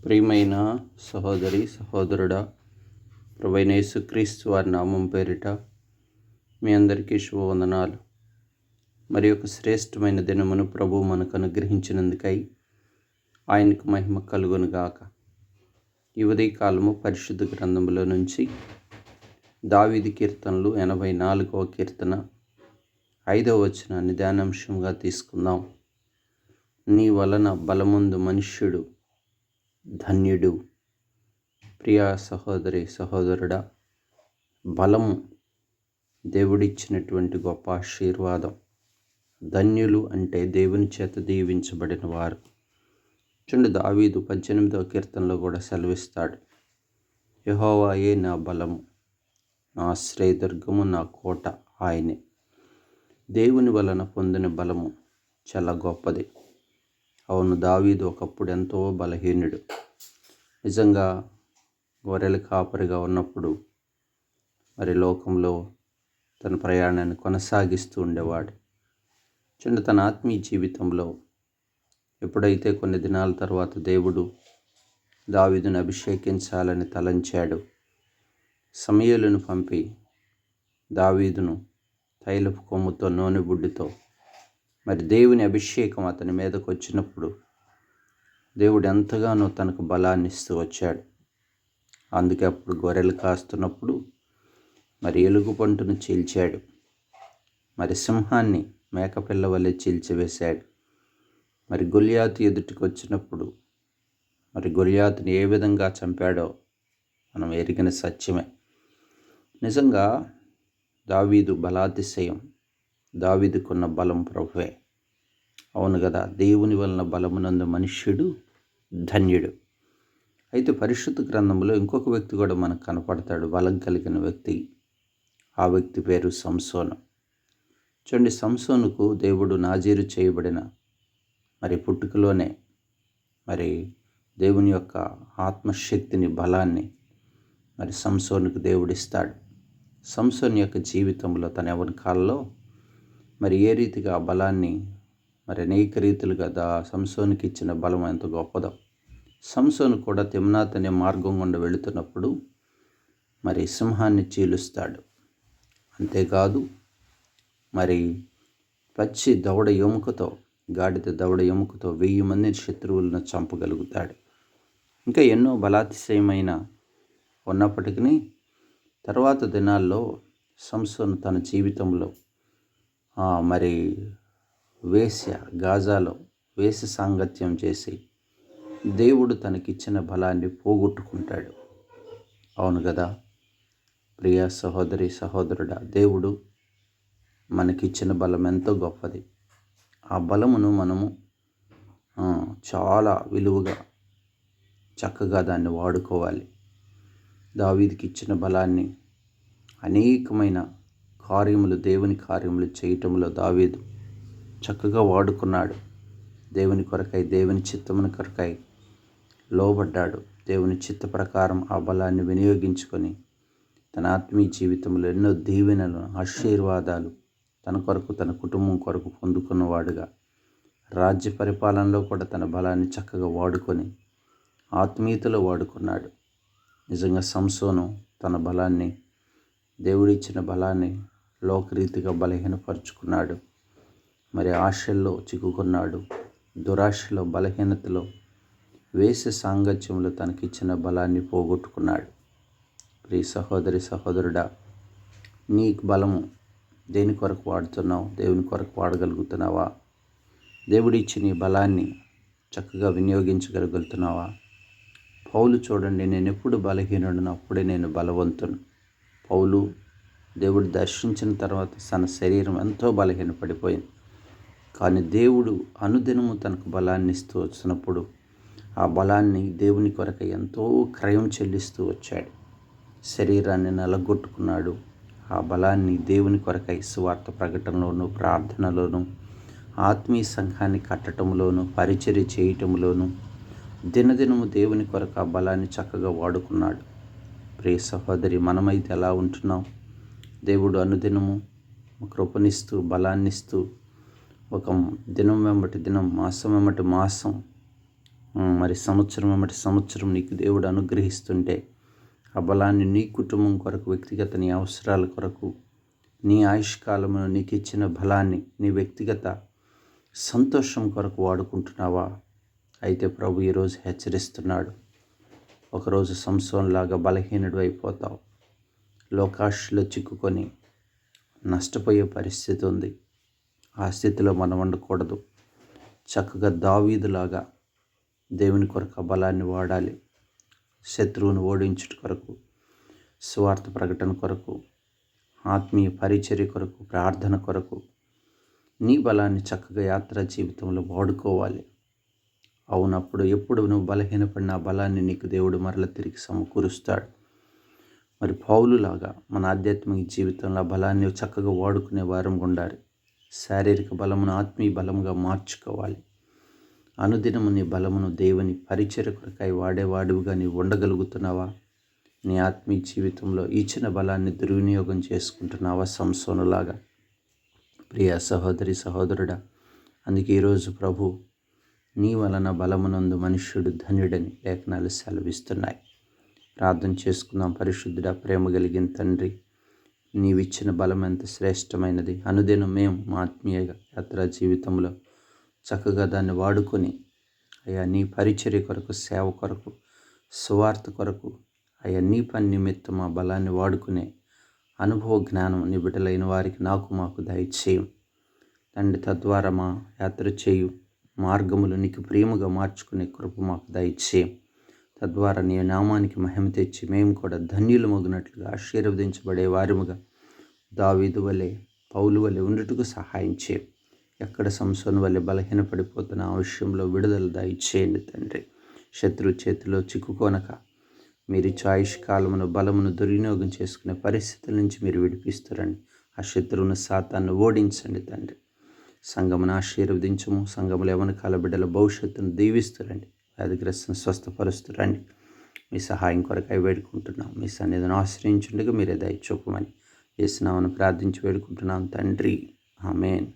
ప్రియమైన సహోదరి సహోదరుడా, ప్రభువైన యేసుక్రీస్తు వారి నామం పేరిట మీ అందరికీ శుభవందనాలు. మరి ఒక శ్రేష్టమైన దినమును ప్రభు మనకు అనుగ్రహించినందుకై ఆయనకు మహిమ కలుగునుగాక. ఈ ఉదయకాలము పరిశుద్ధ గ్రంథములో నుంచి దావీదు కీర్తనలు 84వ కీర్తన 5వ వచనాన్ని ధ్యానాంశంగా తీసుకుందాం. నీ వలన బలముందు మనుష్యుడు ధన్యుడు. ప్రియ సహోదరి సహోదరుడా, బలము దేవుడిచ్చినటువంటి గొప్ప ఆశీర్వాదం. ధన్యులు అంటే దేవుని చేత దీవించబడిన వారు. చూడండి, దావీదు 18వ కీర్తనలో కూడా సెలవిస్తాడు, యెహోవాయే నా బలము, నా ఆశ్రయదుర్గము, నా కోట ఆయనే. దేవుని వలన పొందిన బలము చాలా గొప్పది. అవును, దావీదు ఒకప్పుడు ఎంతో బలహీనుడు. నిజంగా గొర్రెల కాపరిగా ఉన్నప్పుడు మరి లోకంలో తన ప్రయాణాన్ని కొనసాగిస్తూ ఉండేవాడు. చూడండి, తన ఆత్మీయ జీవితంలో ఎప్పుడైతే కొన్ని దినాల తర్వాత దేవుడు దావీదును అభిషేకించాలని తలంచాడు, సమూయేలును పంపి దావీదును తైలపు కొమ్ముతో నూనె బుడ్డితో మరి దేవుని అభిషేకం అతని మీదకు వచ్చినప్పుడు దేవుడు ఎంతగానో తనకు బలాన్ని ఇస్తూ వచ్చాడు. అందుకే అప్పుడు గొర్రెలు కాస్తున్నప్పుడు మరి ఎలుగుబంటును చీల్చాడు, మరి సింహాన్ని మేకపిల్ల వలె చీల్చివేశాడు. మరి గొల్యాతు ఎదుటికి వచ్చినప్పుడు మరి గొల్యాతుని ఏ విధంగా చంపాడో మనం ఎరిగిన సత్యమే. నిజంగా దావీదు బలాతిశయం, దావీదుకున్న బలం ప్రభువే. అవును కదా, దేవుని వలన బలమునందు మనుష్యుడు ధన్యుడు. అయితే పరిశుద్ధ గ్రంథంలో ఇంకొక వ్యక్తి కూడా మనకు కనపడతాడు, బలం కలిగిన వ్యక్తి. ఆ వ్యక్తి పేరు సంసోను. చూడండి, సంసోనుకు దేవుడు నాజీరు చేయబడిన మరి పుట్టుకలోనే మరి దేవుని యొక్క ఆత్మశక్తిని, బలాన్ని మరి సంసోనుకు దేవుడిస్తాడు. సంసోను యొక్క జీవితంలో తన యవ్వన కాలంలో మరి ఏ రీతిగా ఆ బలాన్ని మరి అనేక రీతులుగా సంసోనుకి ఇచ్చిన బలం ఎంత గొప్పదో. సంసోను కూడా తిమ్నాత్ అనే మార్గం గుండా వెళుతున్నప్పుడు మరి సింహాన్ని చీలుస్తాడు. అంతేకాదు, మరి పచ్చి దవడ ఎముకతో, గాడిద దవడ ఎముకతో 1000 మందిని శత్రువులను చంపగలుగుతాడు. ఇంకా ఎన్నో బలాతిశయమైన ఉన్నప్పటికీ తర్వాత దినాల్లో సంసోను తన జీవితంలో మరి గాజాలో వేశ్య సాంగత్యం చేసి దేవుడు తనకిచ్చిన బలాన్ని పోగొట్టుకుంటాడు. అవును కదా ప్రియ సహోదరి సహోదరుడా, దేవుడు మనకిచ్చిన బలం ఎంతో గొప్పది. ఆ బలమును మనము చాలా విలువగా చక్కగా దాన్ని వాడుకోవాలి. దావీదుకి ఇచ్చిన బలాన్ని అనేకమైన కార్యములు, దేవుని కార్యములు చేయటంలో దావీదు చక్కగా వాడుకున్నాడు. దేవుని కొరకై, దేవుని చిత్తముని కొరకై లోబడ్డాడు. దేవుని చిత్త ప్రకారం ఆ బలాన్ని వినియోగించుకొని తన ఆత్మీయ జీవితంలో ఎన్నో దీవెనలు, ఆశీర్వాదాలు తన కొరకు, తన కుటుంబం కొరకు పొందుకున్నవాడుగా, రాజ్య పరిపాలనలో కూడా తన బలాన్ని చక్కగా వాడుకొని ఆత్మీయతలో వాడుకున్నాడు. నిజంగా సంసోను తన బలాన్ని, దేవుడిచ్చిన బలాన్ని లోకరీతిగా బలహీనపరుచుకున్నాడు. మరి ఆశల్లో చిక్కుకున్నాడు, దురాశలో, బలహీనతలో, వేశ్య సాంగత్యంలో తనకిచ్చిన బలాన్ని పోగొట్టుకున్నాడు. ప్రియ సహోదరి సహోదరుడా, నీకు బలము దేని కొరకు వాడుతున్నావు? దేవుని కొరకు వాడగలుగుతున్నావా? దేవుడిచ్చి నీ బలాన్ని చక్కగా వినియోగించగలుగుతున్నావా? పౌలు చూడండి, నేను ఎప్పుడు బలహీనుడును అప్పుడే నేను బలవంతును. పౌలు దేవుడు దర్శించిన తర్వాత తన శరీరం ఎంతో బలహీనపడిపోయింది. కానీ దేవుడు అనుదినము తనకు బలాన్ని ఇస్తూ వచ్చినప్పుడు ఆ బలాన్ని దేవుని కొరకు ఎంతో క్రయం చెల్లిస్తూ వచ్చాడు. శరీరాన్ని నలగొట్టుకున్నాడు. ఆ బలాన్ని దేవుని కొరకై సువార్త ప్రకటనలోను, ప్రార్థనలోను, ఆత్మీయ సంఘాన్ని కట్టడంలోను, పరిచర్య చేయటంలోను దినదినము దేవుని కొరకు ఆ బలాన్ని చక్కగా వాడుకున్నాడు. ప్రియ సహోదరి, మనమైతే ఎలా ఉంటున్నాం? దేవుడు అనుదినము కృపనిస్తూ, బలాన్నిస్తూ, ఒక దినం వెంబటి దినం, మాసం వెంబటి మాసం మరి సంవత్సరం నీకు దేవుడు అనుగ్రహిస్తుంటే ఆ బలాన్ని నీ కుటుంబం కొరకు, వ్యక్తిగత నీ అవసరాల కొరకు, నీ ఆయుష్కాలంలో నీకు ఇచ్చిన బలాన్ని నీ వ్యక్తిగత సంతోషం కొరకు వాడుకుంటున్నావా? అయితే ప్రభు ఈరోజు హెచ్చరిస్తున్నాడు. ఒకరోజు సంసోన్లాగా బలహీనుడు అయిపోతావు. లోకాశలో చిక్కుకొని నష్టపోయే పరిస్థితి ఉంది. ఆ స్థితిలో మనం ఉండకూడదు. చక్కగా దావీదులాగా దేవుని కొరకు ఆ బలాన్ని వాడాలి. శత్రువును ఓడించుట కొరకు, సువార్త ప్రకటన కొరకు, ఆత్మీయ పరిచర్య కొరకు, ప్రార్థన కొరకు నీ బలాన్ని చక్కగా యాత్రా జీవితంలో వాడుకోవాలి. అవునప్పుడు ఎప్పుడు నువ్వు బలహీనపడిన ఆ బలాన్ని నీకు దేవుడు మరల తిరిగి సమకూరుస్తాడు. మరి పౌలులాగా మన ఆధ్యాత్మిక జీవితంలో ఆ బలాన్ని చక్కగా వాడుకునే వారం ఉండాలి. శారీరక బలమును ఆత్మీయ బలముగా మార్చుకోవాలి. అనుదినము నీ బలమును దేవుని పరిచర్య కొరకై వాడేవాడుగా నీవు ఉండగలుగుతున్నావా? నీ ఆత్మీయ జీవితంలో ఇచ్చిన బలాన్ని దుర్వినియోగం చేసుకుంటున్నావా సంసోనులాగా? ప్రియ సహోదరి సహోదరుడా, అందుకే ఈరోజు ప్రభు నీ వలన బలమునందు మనుష్యుడు ధన్యుడని లేఖనాలు సెలవిస్తున్నాయి. ప్రార్థన చేసుకుందాం. పరిశుద్ధుడా, ప్రేమ కలిగిన తండ్రి, నీవిచ్చిన బలం ఎంత శ్రేష్టమైనది. అనుదినం మేము మా ఆత్మీయ యాత్రా జీవితంలో చక్కగా దాన్ని వాడుకొని అయ్యా నీ పరిచర్య కొరకు, సేవ కొరకు, సువార్త కొరకు అయ్యా నీ పని నిమిత్తం మా బలాన్ని వాడుకునే అనుభవ జ్ఞానం నీ బిడ్డలైన వారికి మాకు దయచేయం తండ్రి. తద్వారా మా యాత్ర చేయు మార్గములు నీకు ప్రియముగా మార్చుకునే కృప మాకు దయచేయం. తద్వారా నీ నామానికి మహిమ తెచ్చి మేము కూడా ధన్యులు మగునట్లుగా ఆశీర్వదించబడే వారిముగా దావీదు వలె, పౌలు వలె ఉండుటకు సహాయం చేయం. ఎక్కడ సంసోను వలె బలహీనపడిపోతున్న ఆ విషయంలో విడుదల దయచేయండి తండ్రి. శత్రు చేతిలో చిక్కుకోనక మీరు ఆయుష్కాలమును బలమును దుర్వినియోగం చేసుకునే పరిస్థితుల నుంచి మీరు విడిపిస్తారండి. ఆ శత్రువును సాతాన్ని ఓడించండి తండ్రి. సంఘమును ఆశీర్వదించము. సంఘములు యవ్వన కాల బిడ్డల భవిష్యత్తును దీవిస్తురండి. వ్యాధిగ్రస్తులను స్వస్థపరుస్తురండి. మీ సహాయం కొరకై వేడుకుంటున్నాం. మీ సన్నిధిని ఆశ్రయించుండగా మీరే దయ చూపమని యేసు నామమున ప్రార్థించి వేడుకుంటున్నాం తండ్రి. ఆమేన్.